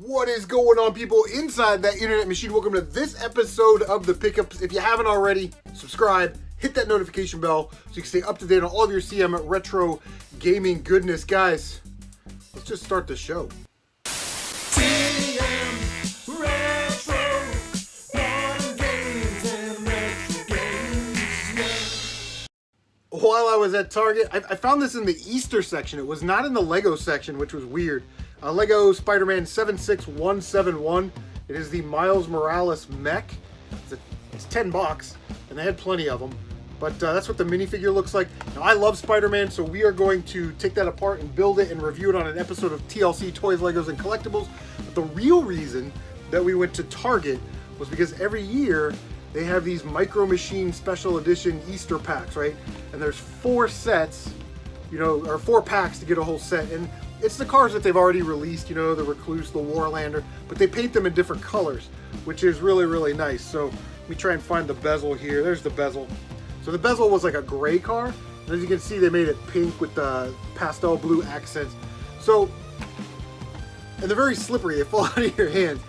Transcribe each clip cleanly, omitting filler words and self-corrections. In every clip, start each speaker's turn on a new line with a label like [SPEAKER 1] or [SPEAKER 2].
[SPEAKER 1] What is going on, people inside that internet machine? Welcome to this episode of The Pickups. If you haven't already, subscribe, hit that notification bell so you can stay up to date on all of your CMRetro gaming goodness. Guys, let's just start the show. While I was at Target, I found this in the Easter section. It was not in the Lego section, which was weird. Lego SpiderMan 76171. It is the Miles Morales mech. It's $10, and they had plenty of them. But that's what the minifigure looks like. Now, I love Spider-Man, so we are going to take that apart and build it and review it on an episode of TLC Toys, Legos, and Collectibles. But the real reason that we went to Target was because every year they have these Micro Machine Special Edition Easter packs, right? And there's 4 sets, or 4 packs to get a whole set. And it's the cars that they've already released, the Recluse, the Warlander, but they paint them in different colors, which is really, really nice. So let me try and find the bezel here. There's the bezel. So the bezel was like a gray car, and as you can see, they made it pink with the pastel blue accents. So, and they're very slippery, they fall out of your hands.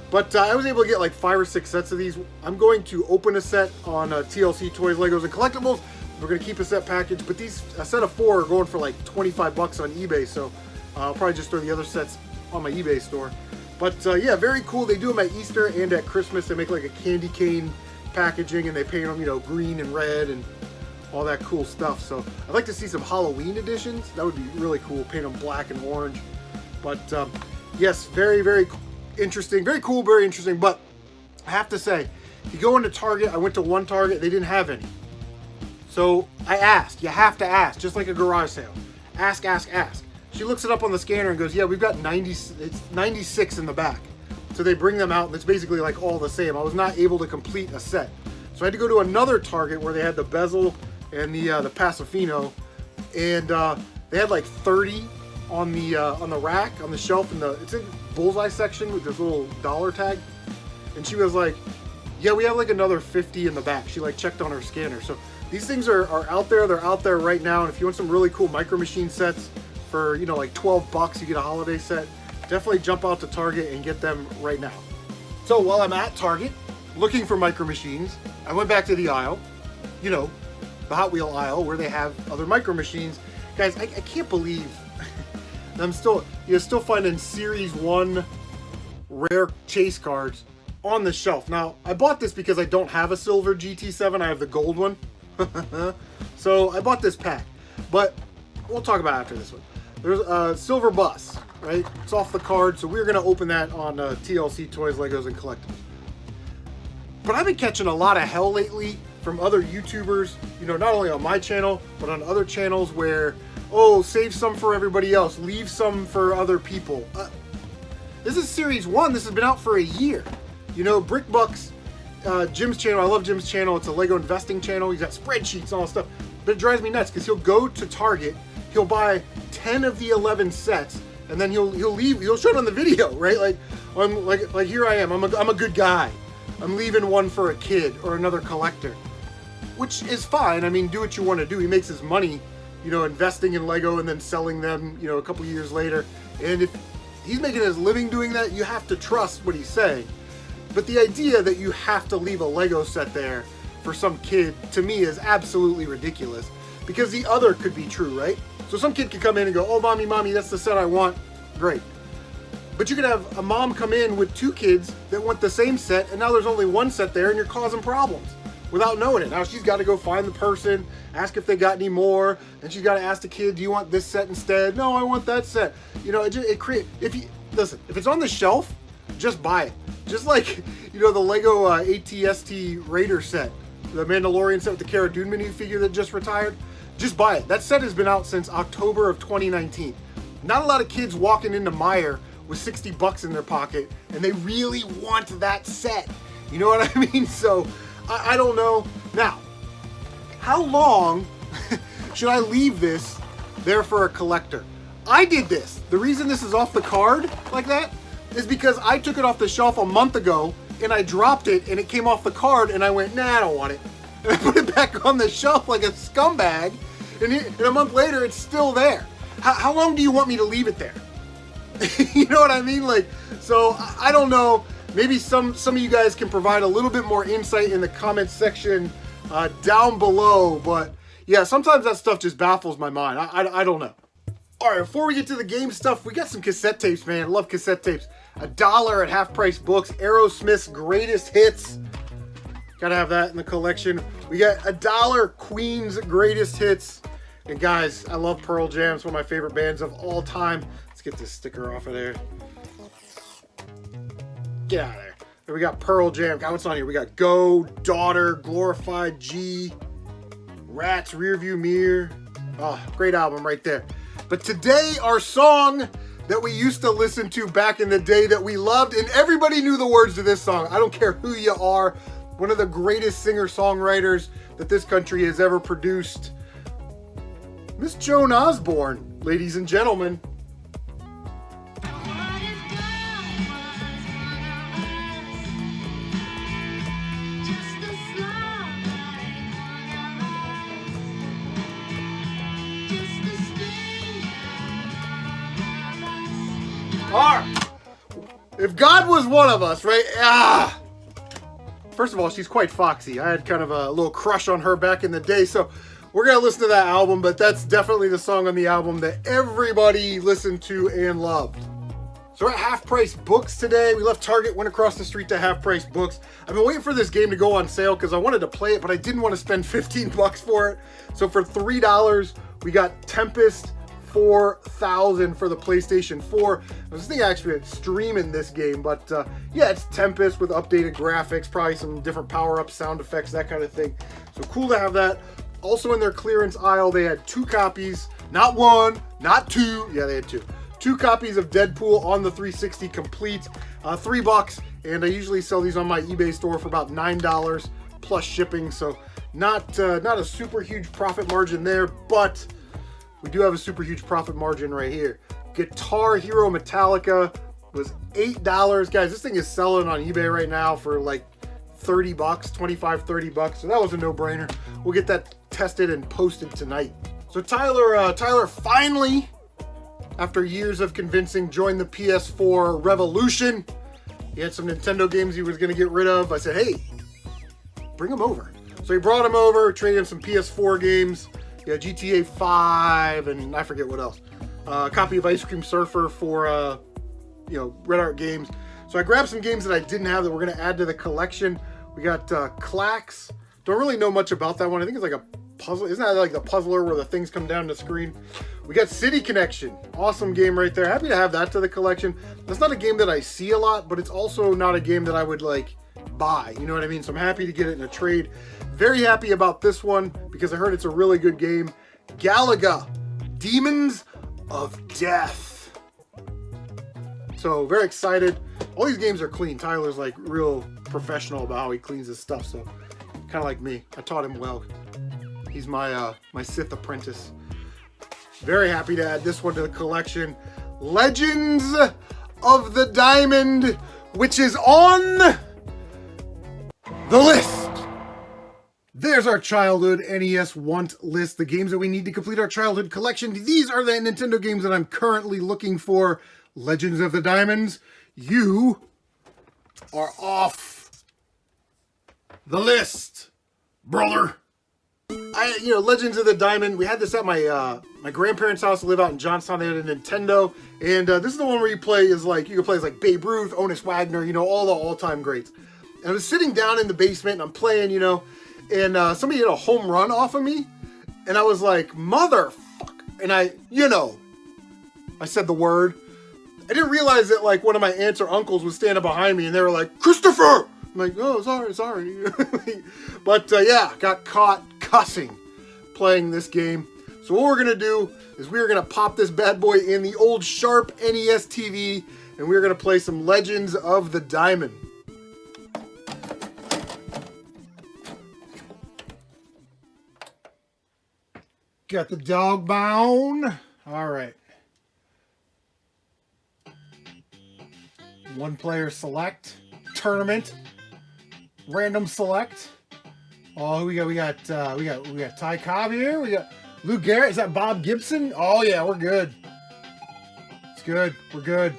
[SPEAKER 1] But I was able to get like 5 or 6 sets of these. I'm going to open a set on TLC Toys, Legos, and Collectibles. We're going to keep a set package, but a set of 4 are going for like $25 on eBay, so I'll probably just throw the other sets on my eBay store. But yeah, very cool. They do them at Easter and at Christmas. They make like a candy cane packaging, and they paint them, green and red and all that cool stuff. So I'd like to see some Halloween editions. That would be really cool. Paint them black and orange. But yes, very, very interesting. Very cool, very interesting. But I have to say, if you go into Target, I went to one Target, they didn't have any. So I asked. You have to ask, just like a garage sale. Ask, ask, ask. She looks it up on the scanner and goes, yeah, we've got 96 in the back. So they bring them out, and it's basically like all the same. I was not able to complete a set. So I had to go to another Target where they had the bezel and the Pasofino, and they had like 30 on the rack, on the shelf, it's in the bullseye section with this little dollar tag. And she was like, yeah, we have like another 50 in the back. She like checked on her scanner. So these things are out there. They're out there right now. And if you want some really cool Micro Machine sets for, like $12, you get a holiday set, definitely jump out to Target and get them right now. So while I'm at Target looking for Micro Machines, I went back to the aisle, the Hot Wheel aisle where they have other Micro Machines. Guys, I can't believe I'm still finding Series 1 rare chase cards on the shelf. Now, I bought this because I don't have a silver GT7, I have the gold one. So I bought this pack, but we'll talk about it after this one. There's a silver bus, right? It's off the card, so we're gonna open that on TLC Toys, Legos, and Collectibles. But I've been catching a lot of hell lately from other YouTubers, not only on my channel, but on other channels where, oh, save some for everybody else, leave some for other people. This is Series 1, this has been out for a year. BrickBucks, Jim's channel, I love Jim's channel, it's a Lego investing channel, he's got spreadsheets and all that stuff. But it drives me nuts because he'll go to Target, he'll buy 10 of the 11 sets, and then he'll show it on the video, right? Like here I am, I'm a good guy. I'm leaving one for a kid or another collector, which is fine. I mean, do what you want to do. He makes his money, investing in Lego and then selling them, a couple years later. And if he's making his living doing that, you have to trust what he's saying. But the idea that you have to leave a Lego set there for some kid, to me, is absolutely ridiculous. Because the other could be true, right? So some kid could come in and go, oh, mommy, that's the set I want. Great. But you could have a mom come in with 2 kids that want the same set, and now there's only 1 set there, and you're causing problems without knowing it. Now she's got to go find the person, ask if they got any more, and she's got to ask the kid, do you want this set instead? No, I want that set. Listen, if it's on the shelf, just buy it. Just like, the Lego ATST Raider set, the Mandalorian set with the Cara Dune minifigure that just retired. Just buy it. That set has been out since October of 2019. Not a lot of kids walking into Meijer with $60 in their pocket, and they really want that set. You know what I mean? So, I don't know. Now, how long should I leave this there for a collector? I did this. The reason this is off the card like that is because I took it off the shelf a month ago, and I dropped it, and it came off the card, and I went, nah, I don't want it. And I put it back on the shelf like a scumbag, and a month later, it's still there. How long do you want me to leave it there? You know what I mean? Like, So I don't know. Maybe some of you guys can provide a little bit more insight in the comments section down below. But yeah, sometimes that stuff just baffles my mind. I don't know. All right, before we get to the game stuff, we got some cassette tapes, man. I love cassette tapes. $1 at Half Price Books. Aerosmith's Greatest Hits. Gotta have that in the collection. We got $1 Queen's Greatest Hits. And guys, I love Pearl Jam. It's one of my favorite bands of all time. Let's get this sticker off of there. Get out of there. Then we got Pearl Jam. God, what's on here? We got Go, Daughter, Glorified G, Rats, Rearview Mirror. Oh, great album right there. But today, our song that we used to listen to back in the day that we loved, and everybody knew the words to this song. I don't care who you are. One of the greatest singer-songwriters that this country has ever produced. Miss Joan Osborne, ladies and gentlemen. If God was one of us, right? First of all, she's quite foxy. I had kind of a little crush on her back in the day, so we're going to listen to that album, but that's definitely the song on the album that everybody listened to and loved. So we're at Half Price Books today. We left Target, went across the street to Half Price Books. I've been waiting for this game to go on sale because I wanted to play it, but I didn't want to spend 15 bucks for it. So for $3, we got Tempest 4000 for the PlayStation 4. I was thinking actually streaming this game, but yeah, it's Tempest with updated graphics, probably some different power-ups, sound effects, that kind of thing. So cool to have that. Also in their clearance aisle, they had 2 copies, not 1, not 2. Yeah, they had 2. 2 copies of Deadpool on the 360 complete, $3, and I usually sell these on my eBay store for about $9 plus shipping. So not a super huge profit margin there, but we do have a super huge profit margin right here. Guitar Hero Metallica was $8. Guys, this thing is selling on eBay right now for like 30 bucks, 25, 30 bucks. So that was a no-brainer. We'll get that tested and posted tonight. So Tyler finally, after years of convincing, joined the PS4 revolution. He had some Nintendo games he was going to get rid of. I said, hey, bring them over. So he brought them over, traded him some PS4 games. Yeah, GTA 5 and I forget what else. A copy of Ice Cream Surfer for, Red Art Games. So I grabbed some games that I didn't have that we're going to add to the collection. We got Clax. Don't really know much about that one. I think it's like a puzzle. Isn't that like the puzzler where the things come down the screen? We got City Connection. Awesome game right there. Happy to have that to the collection. That's not a game that I see a lot, but it's also not a game that I would like buy. You know what I mean? So I'm happy to get it in a trade. Very happy about this one because I heard it's a really good game. Galaga, Demons of Death. So very excited. All these games are clean. Tyler's like real professional about how he cleans his stuff. So kind of like me. I taught him well. He's my Sith apprentice. Very happy to add this one to the collection. Legends of the Diamond, which is on the list. There's our childhood NES want list, the games that we need to complete our childhood collection. These are the Nintendo games that I'm currently looking for. Legends of the Diamonds, you are off the list, brother. Legends of the Diamond, we had this at my my grandparents' house. I live out in Johnstown. They had a Nintendo, and this is the one where you can play as Babe Ruth, Honus Wagner, all the all-time greats. And I was sitting down in the basement, and I'm playing, and somebody hit a home run off of me, and I was like, motherfucker, and I said the word. I didn't realize that like one of my aunts or uncles was standing behind me, and they were like, Christopher! I'm like, oh, sorry. But yeah, got caught cussing playing this game. So what we're going to do is we're going to pop this bad boy in the old Sharp NES TV, and we're going to play some Legends of the Diamond. Got the dog bone. All right. One player select. Tournament. Random select. Oh, we got Ty Cobb here. We got Lou Garrett. Is that Bob Gibson? Oh yeah, we're good. It's good. We're good.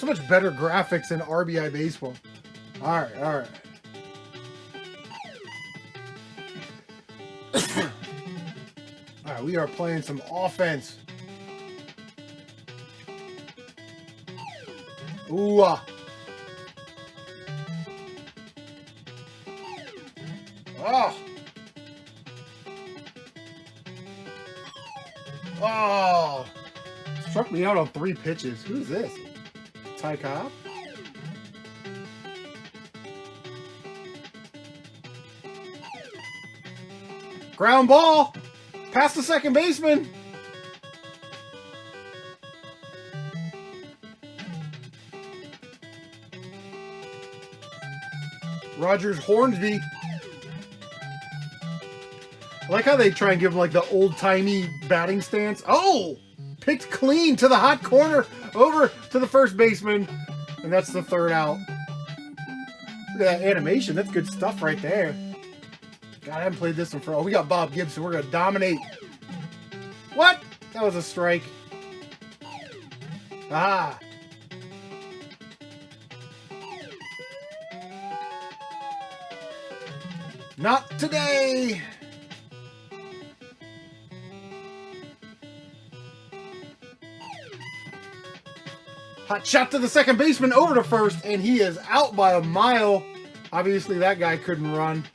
[SPEAKER 1] So much better graphics than RBI baseball. All right, all right. All right, we are playing some offense. Ooh. Oh. Oh. Struck me out on 3 pitches. Who's this? Ty Cobb? Ground ball. Past the second baseman. Rogers Hornsby. I like how they try and give him like the old-timey batting stance. Oh! Picked clean to the hot corner, over to the first baseman, and that's the 3rd out. Look at that animation. That's good stuff right there. God, I haven't played this one for... Oh, we got Bob Gibson. We're going to dominate. What? That was a strike. Ah. Not today. Hot shot to the second baseman, over to first, and he is out by a mile. Obviously, that guy couldn't run.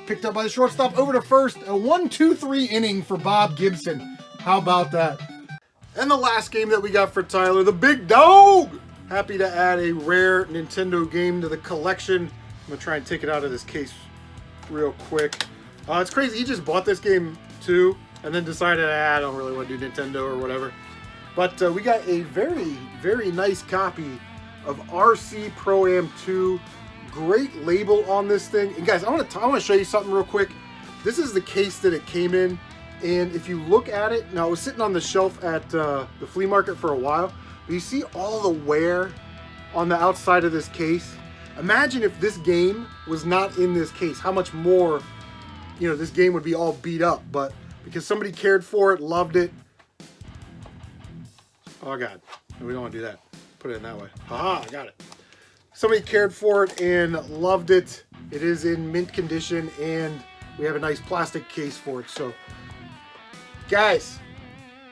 [SPEAKER 1] Picked up by the shortstop, over to first. A 1-2-3 inning for Bob Gibson. How about that? And the last game that we got for Tyler, the big dog. Happy to add a rare Nintendo game to the collection. I'm going to try and take it out of this case real quick. It's crazy. He just bought this game too, and then decided, I don't really want to do Nintendo or whatever. But we got a very, very nice copy of RC Pro AM2. Great label on this thing. And guys, I want to show you something real quick. This is the case that it came in. And if you look at it, now it was sitting on the shelf at the flea market for a while. But you see all the wear on the outside of this case. Imagine if this game was not in this case, how much more, you know, this game would be all beat up. But because somebody cared for it, loved it. Oh God, we don't want to do that. Put it in that way. Haha, I got it. Somebody cared for it and loved it. It is in mint condition, and we have a nice plastic case for it. So, guys,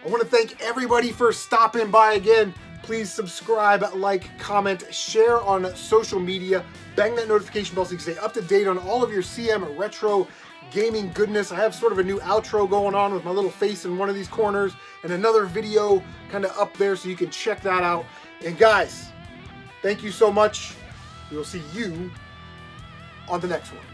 [SPEAKER 1] I want to thank everybody for stopping by again. Please subscribe, like, comment, share on social media. Bang that notification bell so you can stay up to date on all of your CMRetro gaming goodness. I have sort of a new outro going on with my little face in one of these corners and another video kind of up there so you can check that out. And guys, thank you so much. We will see you on the next one.